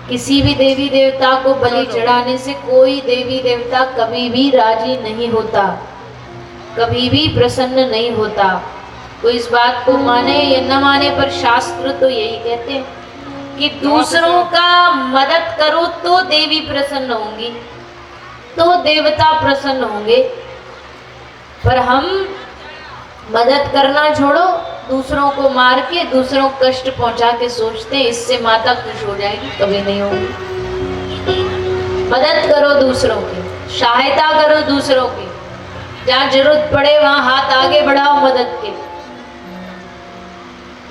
किसी भी देवी देवता को बलि चढ़ाने से कोई देवी देवता कभी भी राजी नहीं होता, कभी भी प्रसन्न नहीं होता। तो इस बात को माने या न माने, पर शास्त्र तो यही कहते हैं कि दूसरों का मदद करो तो देवी प्रसन्न होंगी, तो देवता प्रसन्न होंगे। पर हम मदद करना छोड़ो, दूसरों को मार के, दूसरों को कष्ट पहुंचा के सोचते हैं इससे माता खुश हो जाएगी, कभी नहीं होगी। मदद करो दूसरों की, सहायता करो दूसरों की, जहां जरूरत पड़े वहां हाथ आगे बढ़ाओ मदद के।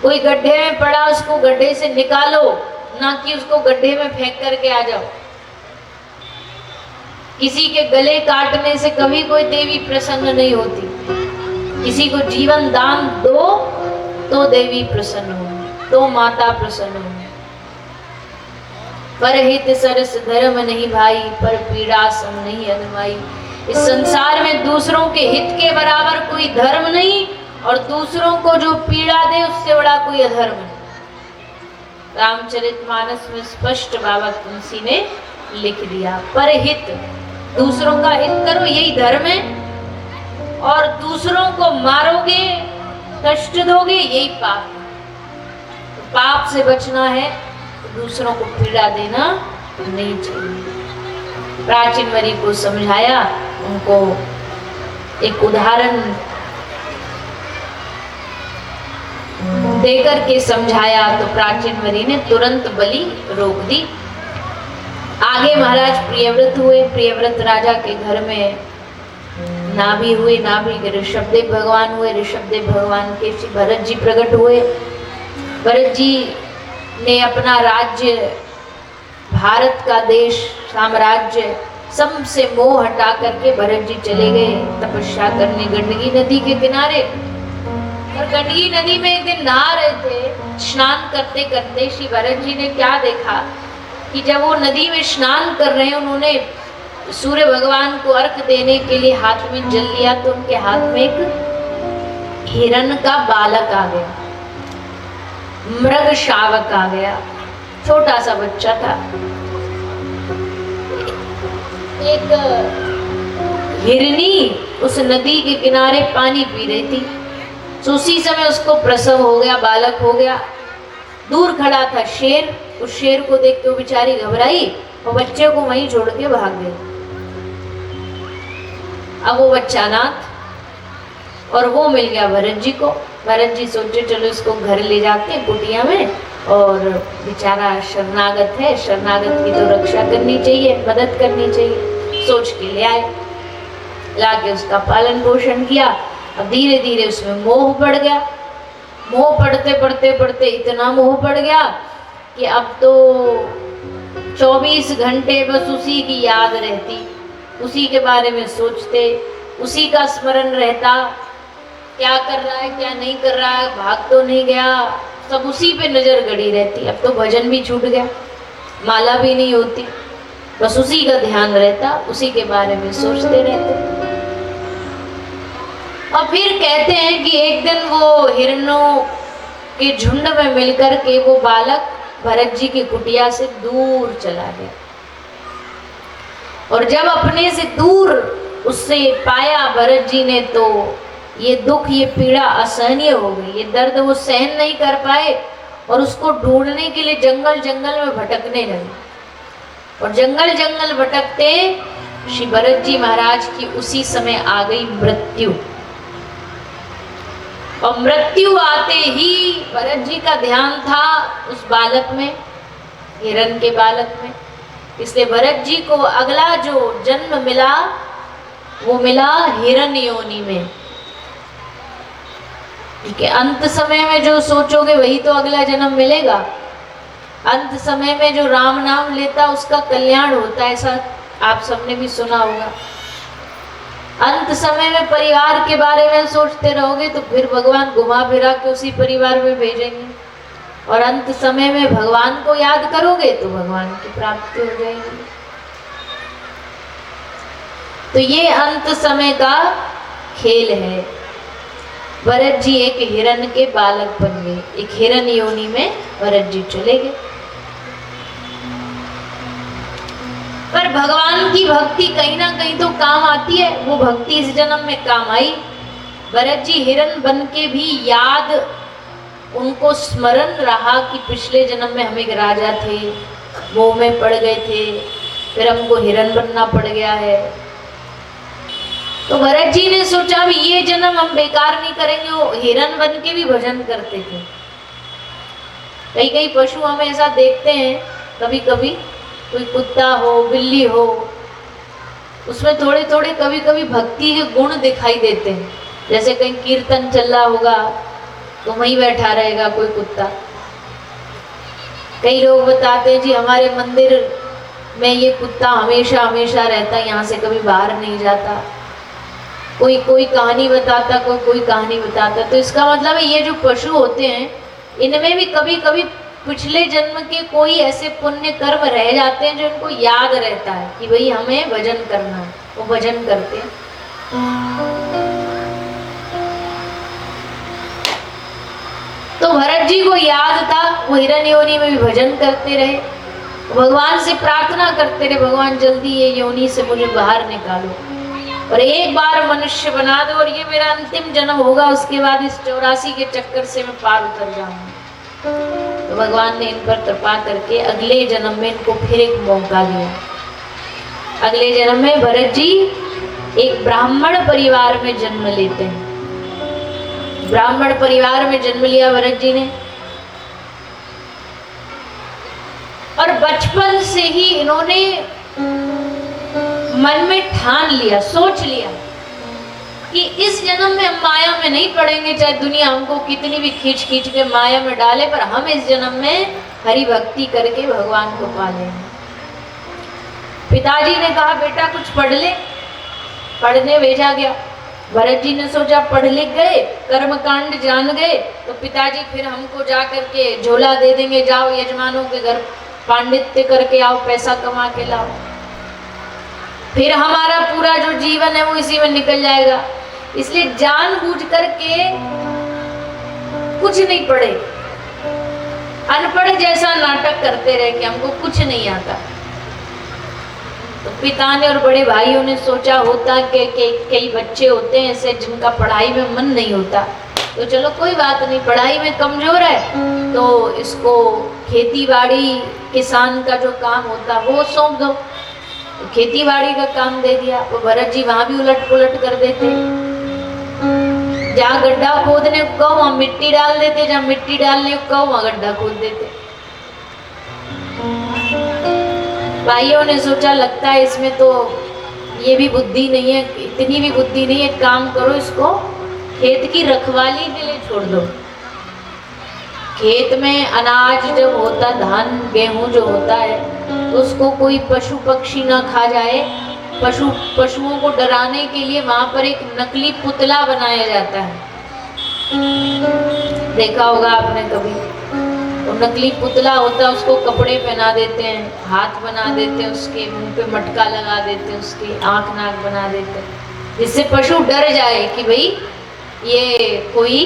कोई गड्ढे में पड़ा, उसको गड्ढे से निकालो, ना कि उसको गड्ढे में फेंक करके आ जाओ। किसी के गले काटने से कभी कोई देवी प्रसन्न नहीं होती। किसी को जीवन दान दो तो देवी प्रसन्न होगी, तो माता प्रसन्न होगी। परहित सरस धर्म नहीं भाई, पर पीड़ा सम नहीं अधमाई। इस संसार में दूसरों के हित के बराबर कोई धर्म नहीं, और दूसरों को जो पीड़ा दे उससे बड़ा कोई अधर्म नहीं। रामचरितमानस में स्पष्ट बाबा तुलसी ने लिख दिया, परहित, दूसरों का हित करो, यही धर्म है। और दूसरों को मारोगे, कष्ट दोगे, यही पाप है। तो पाप से बचना है तो दूसरों को पीड़ा देना नहीं चाहिए। प्राचीन वरी को समझाया, उनको एक उदाहरण देकर के समझाया, तो प्राचीन वरी ने तुरंत बलि रोक दी। आगे महाराज प्रियव्रत हुए। प्रियव्रत राजा के घर में नाभि हुए, नाभि के ऋषभदेव भगवान हुए। ऋषभदेव भगवान के श्री भरत जी प्रकट हुए। भरत जी ने अपना राज्य, भारत का देश, साम्राज्य, सबसे मोह हटा करके भरत जी चले गए तपस्या करने गंडकी नदी के किनारे। और गंडकी नदी में एक दिन नहा रहे थे, स्नान करते करते श्री भरत जी ने क्या देखा कि जब वो नदी में स्नान कर रहे हैं, उन्होंने सूर्य भगवान को अर्घ देने के लिए हाथ में जल लिया, तो उनके हाथ में एक हिरण का बालक आ गया, मृग शावक आ गया, छोटा सा बच्चा था। एक हिरनी उस नदी के किनारे पानी पी रही थी, तो उसी समय उसको प्रसव हो गया, बालक हो गया। दूर खड़ा था शेर, उस शेर को देख के वो बेचारी घबराई और बच्चे को वहीं छोड़ के भाग गई। अब वो बच्चा अनाथ, और वो मिल गया भरत जी को। भरत जी सोचे चलो इसको घर ले जाते हैं कुटिया में, और बेचारा शरणागत है, शरणागत की तो रक्षा करनी चाहिए, मदद करनी चाहिए, सोच के ले आए। लाके उसका पालन पोषण किया। अब धीरे धीरे उसमें मोह बढ़ गया। मोह पढ़ते पढ़ते पढ़ते इतना मोह पड़ गया कि अब तो 24 घंटे बस उसी की याद रहती, उसी के बारे में सोचते, उसी का स्मरण रहता, क्या कर रहा है क्या नहीं कर रहा है, भाग तो नहीं गया, सब उसी पे नजर गड़ी रहती। अब तो भजन भी छूट गया, माला भी नहीं होती, बस उसी का ध्यान रहता, उसी के बारे में सोचते रहते। और फिर कहते हैं कि एक दिन वो हिरणों के झुंड में मिलकर के वो बालक भरत जी की कुटिया से दूर चला गया। और जब अपने से दूर उससे पाया भरत जी ने, तो ये दुख, ये पीड़ा असहनीय हो गई, ये दर्द वो सहन नहीं कर पाए, और उसको ढूंढने के लिए जंगल जंगल में भटकने लगे। और जंगल जंगल भटकते श्री भरत जी महाराज की उसी समय आ गई मृत्यु। और मृत्यु आते ही भरत जी का ध्यान था उस बालक में, हिरण के बालक में। इसलिए भरत जी को अगला जो जन्म मिला वो मिला हिरण योनि में। ठीक है, अंत समय में जो सोचोगे वही तो अगला जन्म मिलेगा। अंत समय में जो राम नाम लेता उसका कल्याण होता है, ऐसा आप सबने भी सुना होगा। अंत समय में परिवार के बारे में सोचते रहोगे तो फिर भगवान घुमा फिरा के उसी परिवार में भेजेंगे, और अंत समय में भगवान को याद करोगे तो भगवान की प्राप्ति हो जाएगी। तो ये अंत समय का खेल है। भरत जी एक हिरण के बालक बन गए, एक हिरण योनि में भरत जी चले गए। भगवान की भक्ति कहीं ना कहीं तो काम आती है। वो भक्ति इस जन्म में काम आई। भरत जी हिरण बन के भी याद उनको स्मरण रहा कि पिछले जन्म में हम एक राजा थे, मोह में पड़ गए थे, फिर हमको हिरण बनना पड़ गया है। तो भरत जी ने सोचा भी ये जन्म हम बेकार नहीं करेंगे। वो हिरण बन के भी भजन करते थे। कई कई पशु हम ऐसा देखते हैं, कभी कभी कोई कुत्ता हो, बिल्ली हो, उसमें थोड़े थोड़े कभी कभी भक्ति के गुण दिखाई देते हैं। जैसे कहीं कीर्तन चल रहा होगा तो वहीं बैठा रहेगा कोई कुत्ता। कई लोग बताते हैं जी हमारे मंदिर में ये कुत्ता हमेशा हमेशा रहता है, यहाँ से कभी बाहर नहीं जाता। कोई कोई कहानी बताता, कोई कोई कहानी बताता। तो इसका मतलब है ये जो पशु होते हैं इनमें भी कभी कभी पिछले जन्म के कोई ऐसे पुण्य कर्म रह जाते हैं जो इनको याद रहता है कि भाई हमें भजन करना है। वो भजन करते हैं। तो भरत जी को याद था, वो हिरण्य योनि में भी भजन करते रहे, भगवान से प्रार्थना करते रहे, भगवान जल्दी ये योनि से मुझे बाहर निकालो और एक बार मनुष्य बना दो और ये मेरा अंतिम जन्म होगा, उसके बाद इस 84 के चक्कर से मैं पार उतर जाऊंगा। तो भगवान ने इन पर कृपा करके अगले जन्म में इनको फिर एक मौका दिया। अगले जन्म में भरत जी एक ब्राह्मण परिवार में जन्म लेते हैं। ब्राह्मण परिवार में जन्म लिया भरत जी ने और बचपन से ही इन्होंने मन में ठान लिया, सोच लिया कि इस जन्म में हम माया में नहीं पड़ेंगे, चाहे दुनिया हमको कितनी भी खींच खींच के माया में डाले, पर हम इस जन्म में हरि भक्ति करके भगवान को पा लेंगे। पिताजी ने कहा बेटा कुछ पढ़ ले, पढ़ने भेजा गया। भरत जी ने सोचा पढ़ लिख गए, कर्म कांड जान गए तो पिताजी फिर हमको जा करके झोला दे देंगे, जाओ यजमानों के घर पांडित्य करके आओ, पैसा कमा के लाओ, फिर हमारा पूरा जो जीवन है वो इसी में निकल जाएगा। इसलिए जानबूझ करके कुछ नहीं पढ़े, अनपढ़ जैसा नाटक करते रहे कि हमको कुछ नहीं आता। तो पिता ने और बड़े भाइयों ने सोचा होता कि कई बच्चे होते हैं ऐसे जिनका पढ़ाई में मन नहीं होता, तो चलो कोई बात नहीं, पढ़ाई में कमजोर है तो इसको खेती बाड़ी किसान का जो काम होता वो सौंप दो। तो खेती बाड़ी का काम दे दिया। तो भरत जी वहां भी उलट पुलट कर देते, जहाँ गड्ढा खोदने को कहो वहां मिट्टी डाल देते, जहाँ मिट्टी डालने को कहो वहां गड्ढा खोद देते। भाइयों ने सोचा लगता है इसमें तो ये भी बुद्धि नहीं है, इतनी भी बुद्धि नहीं है, काम करो इसको खेत की रखवाली के लिए छोड़ दो। खेत में अनाज जब होता, धान गेहूं जो होता है, तो उसको कोई पशु पक्षी ना खा जाए, पशुओं को डराने के लिए वहां पर एक नकली पुतला बनाया जाता है। देखा होगा आपने कभी, वो नकली पुतला होता है, उसको कपड़े पहना देते हैं, हाथ बना देते हैं, उसके मुंह पे मटका लगा देते हैं, उसकी आंख नाक बना देते हैं, जिससे पशु डर जाए कि भाई ये कोई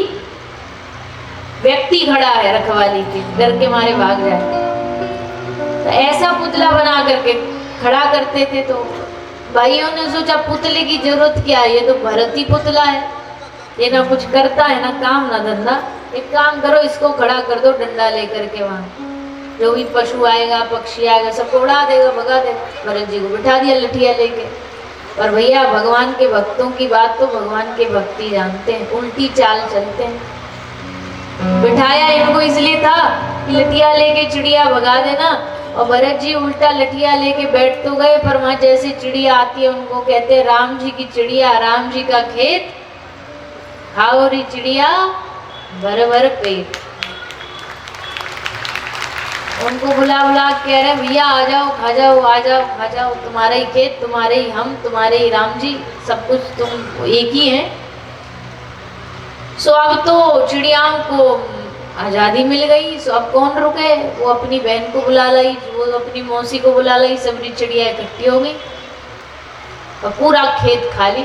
व्यक्ति खड़ा है रखवाली के, डर के मारे भाग जाए। तो ऐसा पुतला बना करके खड़ा करते थे। तो भाइयों ने सोचा पुतले की जरूरत क्या है, ये तो भरती पुतला है, ये ना कुछ करता है, ना काम ना धंधा, एक काम करो इसको खड़ा कर दो डंडा लेकर के, वहां जो भी पशु आएगा पक्षी आएगा सबको उड़ा देगा, भगा देगा। भरत जी को बिठा दिया लठिया लेके। और भैया भगवान के भक्तों की बात तो भगवान के भक्ति जानते हैं, उल्टी चाल चलते हैं। बिठाया इनको इसलिए था कि लठिया लेके चिड़िया भगा देना, और भरत जी उल्टा लठिया लेके बैठ तो गए, पर वहां जैसे चिड़िया आती है उनको कहते हैं राम जी की चिड़िया, राम जी का खेत, खाओ री चिड़िया भर भर पेट। उनको बुला बुला कह रहे भैया आ जाओ खा जाओ, आ जाओ खा जाओ, तुम्हारा ही खेत, तुम्हारे ही हम, तुम्हारे ही राम जी, सब कुछ तुम एक ही हैं। सो अब तो चिड़ियाओं को आज़ादी मिल गई, सो अब कौन रुके। वो अपनी बहन को बुला लाई, वो अपनी मौसी को बुला लाई, सबरी चिड़िया इकट्ठी हो गई और पूरा खेत खाली।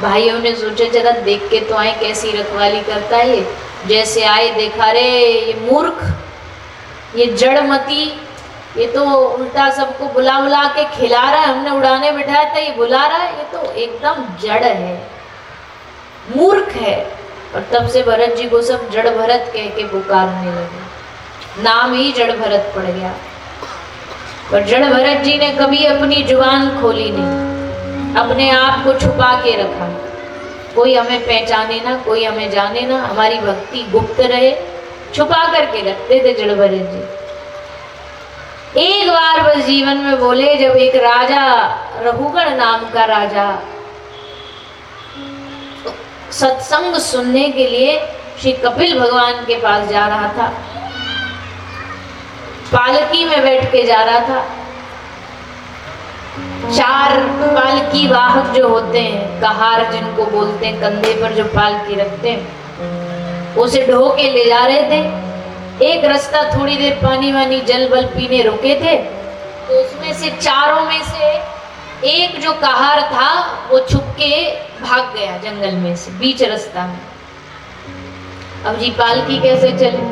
भाइयों ने सोचा जरा देख के तो आए कैसी रखवाली करता है ये। जैसे आए देखा रे ये मूर्ख, ये जड़मती, ये तो उल्टा सबको बुला बुला के खिला रहा है, हमने उड़ाने बिठाया था, ये बुला रहा है, ये तो एकदम जड़ है, मूर्ख है। और तब से भरत जी को सब जड़ भरत कह के पुकारने लगे, नाम ही जड़ भरत पड़ गया। पर जड़ भरत जी ने कभी अपनी जुबान खोली नहीं, अपने आप को छुपा के रखा, कोई हमें पहचाने ना, कोई हमें जाने ना, हमारी भक्ति गुप्त रहे, छुपा करके रखते थे जड़ भरत जी। एक बार बस जीवन में बोले, जब एक राजा, रघुगण नाम का राजा, सत्संग सुनने के लिए श्री कपिल भगवान के पास जा रहा था, पालकी में बैठ के जा रहा था। 4 पालकी वाहक जो होते हैं, कहार जिनको बोलते हैं, कंधे पर जो पालकी रखते हैं, उसे ढो के ले जा रहे थे। एक रास्ता थोड़ी देर पानी वानी जल बल पीने रुके थे, तो उसमें से 4 में से एक जो कहार था वो छुप के भाग गया जंगल में से, बीच रास्ता में। अब जी पालकी कैसे चले?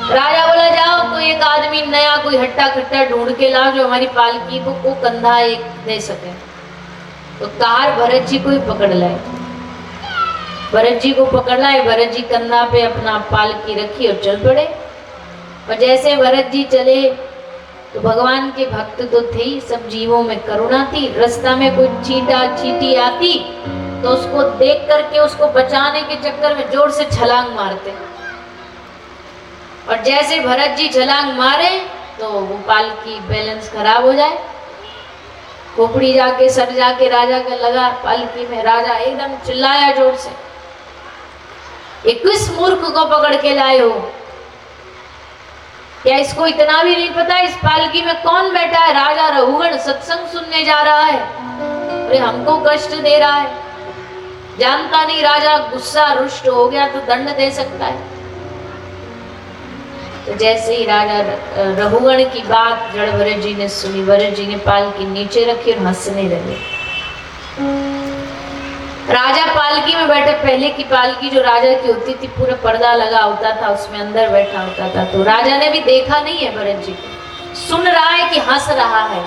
राजा बोला, जाओ कोई एक आदमी नया, कोई हट्टा खट्टा ढूंढ के लाओ जो हमारी पालकी को कंधा एक दे सके। तो कहार भरत जी को ही पकड़ लाए, भरत जी को पकड़ लाए, भरत जी कंधा पे अपना पालकी रखी और चल पड़े। और जैसे भरत जी चले तो भगवान के भक्त तो थे ही, सब जीवों में करुणा थी। रास्ता में कोई चींटा चींटी आती तो उसको देख करके उसको बचाने के चक्कर में जोर से छलांग मारते, और जैसे भरत जी छलांग मारे तो वो पालकी बैलेंस खराब हो जाए, खोपड़ी जाके सर जाके राजा का लगा पालकी में। राजा एकदम चिल्लाया जोर से, ये किस मूर्ख को पकड़ के लाए हो? क्या इसको इतना भी नहीं पता इस पालकी में कौन बैठा है? राजा रघुगण सत्संग सुनने जा रहा है, अरे हमको कष्ट दे रहा है। जानता नहीं, राजा गुस्सा रुष्ट हो गया तो दंड दे सकता है। तो जैसे ही राजा रघुगण की बात जड़ भरत जी ने सुनी, भरत जी ने पालकी नीचे रखी और हंसने लगे। राजा पालकी में बैठे, पहले की पालकी जो राजा की होती थी पूरा पर्दा लगा होता था, उसमें अंदर बैठा होता था। तो राजा ने भी देखा नहीं है भरत जी को, सुन रहा है कि हंस रहा है।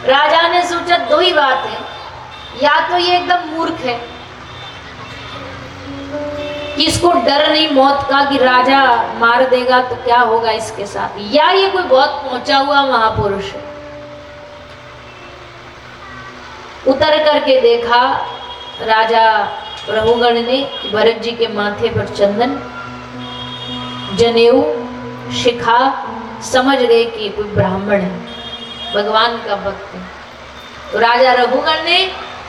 राजा ने सोचा 2 ही बात है, या तो ये एकदम मूर्ख है कि इसको डर नहीं मौत का कि राजा मार देगा तो क्या होगा इसके साथ, या ये कोई बहुत पहुंचा हुआ महापुरुष है। उतर करके देखा राजा रघुगण ने कि भरत जी के माथे पर चंदन, जनेऊ, शिखा, समझ गए कि कोई ब्राह्मण है, भगवान का भक्त है। तो राजा रघुगण ने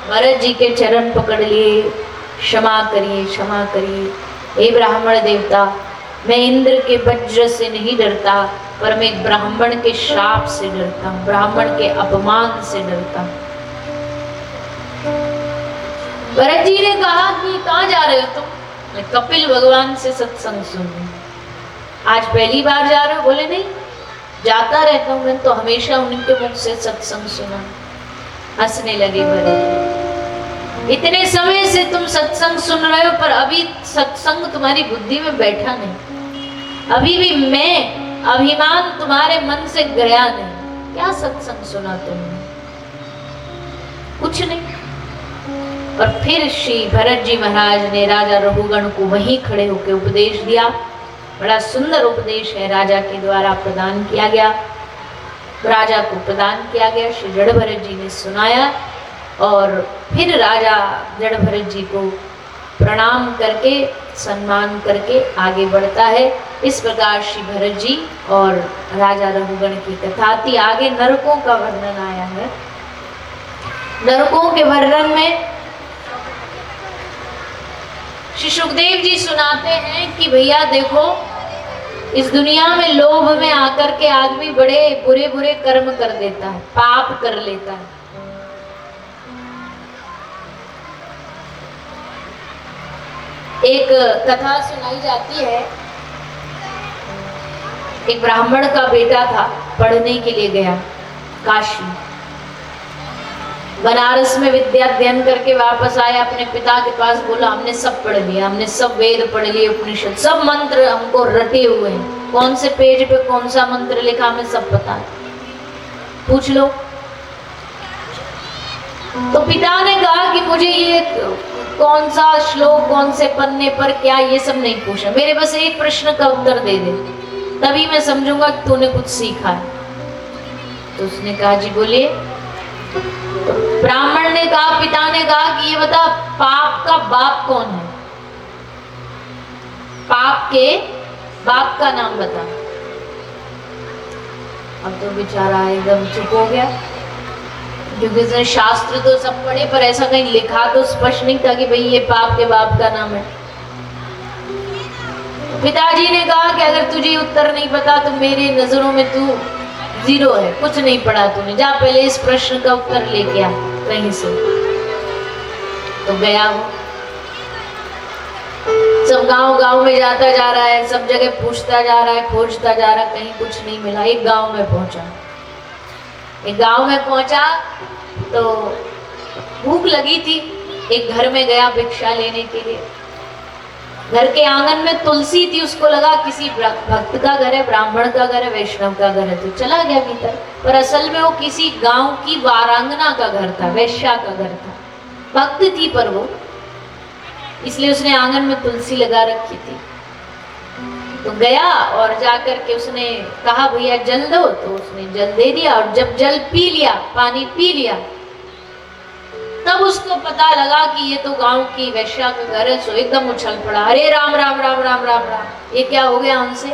भरत जी के चरण पकड़ लिए, क्षमा करिए, क्षमा करिए, हे ब्राह्मण देवता, मैं इंद्र के वज्र से नहीं डरता, पर मैं ब्राह्मण के शाप से डरता हूँ, ब्राह्मण के अपमान से डरता हूँ। भरत जी ने कहा कि कहाँ जा रहे हो तुम? मैं कपिल भगवान से सत्संग सुनने। आज पहली बार जा रहे हो? बोले नहीं, जाता रहता हूँ, मैं तो हमेशा उनके मुख से सत्संग सुना। हंसने लगे भरत जी, इतने समय से तुम सत्संग सुन रहे हो पर अभी सत्संग तुम्हारी बुद्धि में बैठा नहीं, अभी भी मैं अभिमान तुम्हारे मन से गया नहीं। क्या सत्संग सुना तुमने? कुछ नहीं। और फिर श्री भरत जी महाराज ने राजा रघुगण को वहीं खड़े होकर उपदेश दिया। बड़ा सुंदर उपदेश है, राजा के द्वारा प्रदान किया गया, राजा को प्रदान किया गया। श्री जड़ भरत जी ने सुनाया और फिर राजा जड़ भरत जी को प्रणाम करके सम्मान करके आगे बढ़ता है। इस प्रकार श्री भरत जी और राजा रघुगण की कथा थी। आगे नरकों का वर्णन आया है। नरकों के वर्णन में श्री सुखदेव जी सुनाते हैं कि भैया देखो, इस दुनिया में लोभ में आकर के आदमी बड़े बुरे बुरे कर्म कर देता है, पाप कर लेता है। एक कथा सुनाई जाती है, एक ब्राह्मण का बेटा था, पढ़ने के लिए गया काशी, बनारस में विद्या अध्ययन करके वापस आया, अपने पिता के पास बोला हमने सब पढ़ लिया, हमने सब वेद पढ़ लिए, उपनिषद सब मंत्र हमको रटे हुए हैं, कौन से पेज पे कौन सा मंत्र लिखा हमें सब पता है, पूछ लो। तो पिता ने कहा कि मुझे ये कौन सा श्लोक कौन से पन्ने पर क्या, ये सब नहीं पूछा, मेरे बस एक प्रश्न का उत्तर दे दे, तभी मैं समझूंगा कि तूने कुछ सीखा है। तो उसने कहा जी बोलिए। तो ब्राह्मण ने कहा, पिता ने कहा कि ये बता, पाप का बाप कौन है? पाप के बाप का नाम बता। अब तो बेचारा एकदम चुप हो गया, क्योंकि उसने शास्त्र तो सब पढ़े पर ऐसा कहीं लिखा तो स्पष्ट नहीं था कि भाई ये पाप के बाप का नाम है। पिताजी ने कहा कि अगर तुझे उत्तर नहीं पता तो मेरे नजरों में तू जीरो है, कुछ नहीं पढ़ा तूने, जा पहले इस प्रश्न का उत्तर लेके आ कहीं से। तो गया वो, सब गांव गांव में जाता जा रहा है, सब जगह पूछता जा रहा है, खोजता जा रहा है, कहीं कुछ नहीं मिला। एक गांव में पहुंचा, एक गांव में पहुंचा तो भूख लगी थी, एक घर में गया भिक्षा लेने के लिए। घर के आंगन में तुलसी थी, उसको लगा किसी भक्त का घर है, ब्राह्मण का घर है, वैष्णव का घर है, तो चला गया भीतर। पर असल में वो किसी गांव की वारांगना का घर था, वैश्या का घर था। भक्त थी पर वो, इसलिए उसने आंगन में तुलसी लगा रखी थी। तो गया और जाकर के उसने कहा भैया जल दो, तो उसने जल दे दिया। और जब जल पी लिया, पानी पी लिया, तब उसको पता लगा कि ये तो गांव की वैश्या का घर है। सो एकदम उछल पड़ा, अरे राम राम राम राम राम राम, ये क्या हो गया हमसे,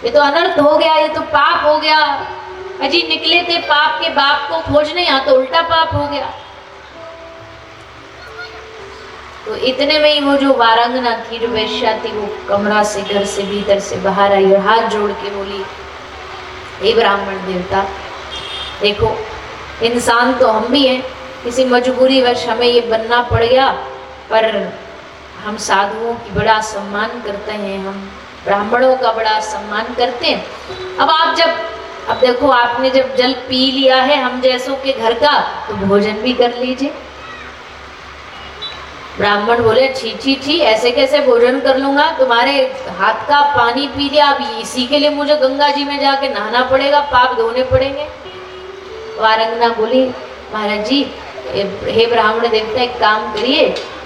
ये तो अनर्थ हो गया, ये तो पाप हो गया। अजी निकले थे पाप के बाप को खोजने, यहाँ तो उल्टा पाप हो गया। तो इतने में ही वो जो वारांगना थी, जो वैश्या थी, वो कमरा से, घर से, भीतर से बाहर आई और हाथ जोड़ के बोली, हे ब्राह्मण देवता, देखो इंसान तो हम भी हैं, किसी मजबूरी वश हमें ये बनना पड़ गया, पर हम साधुओं की बड़ा सम्मान करते हैं, हम ब्राह्मणों का बड़ा सम्मान करते हैं। अब देखो आपने जब जल पी लिया है हम जैसों के घर का, तो भोजन भी कर लीजिए। ब्राह्मण बोले, छी छी छी, ऐसे कैसे भोजन कर लूंगा, तुम्हारे हाथ का पानी पी लिया, अब इसी के लिए मुझे गंगा जी में जाके नहाना पड़ेगा, पाप धोने पड़ेंगे। वारंगना बोली, महाराज जी, हे ब्राह्मण देवता, एक काम करिए,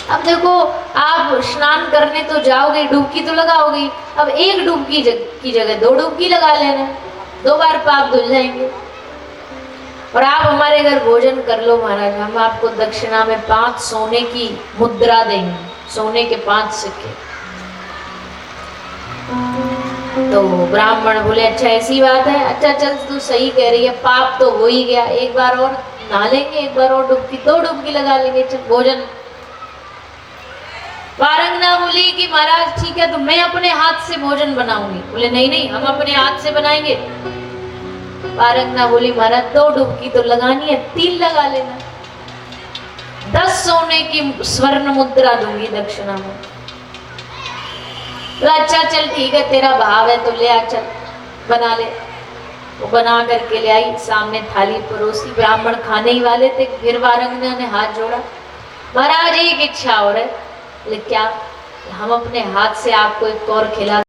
अब देखो आप स्नान करने तो जाओगे, डुबकी तो लगाओगे, अब एक डुबकी की जगह 2 डुबकी लगा लेना, 2 बार पाप धुल जाएंगे। और आप हमारे घर भोजन कर लो महाराज, हम आपको दक्षिणा में 5 सोने की मुद्रा देंगे, सोने के 5 सिक्के। तो ब्राह्मण बोले, अच्छा ऐसी बात है, अच्छा चल तू सही कह रही है, पाप तो हो ही गया, एक बार और नहा लेंगे, एक बार और डुबकी, 2 डुबकी लगा लेंगे, चल भोजन। वारंगना बोली कि महाराज ठीक है, तो मैं अपने हाथ से भोजन बनाऊंगी। बोले नहीं नहीं, हम अपने हाथ से बनाएंगे। वारंगना बोली, महाराज 2 डुबकी तो लगानी है, 3 लगा लेना, 10 सोने की स्वर्ण मुद्रा दूंगी दक्षिणा में। तो अच्छा चल ठीक है, तेरा भाव है तो ले आ, चल बना ले। वो बना करके ले आई, सामने थाली परोसी, ब्राह्मण खाने ही वाले थे। फिर वारंगना ने हाथ जोड़ा, महाराज एक इच्छा और है। बोले क्या? हम अपने हाथ से आपको एक और खिला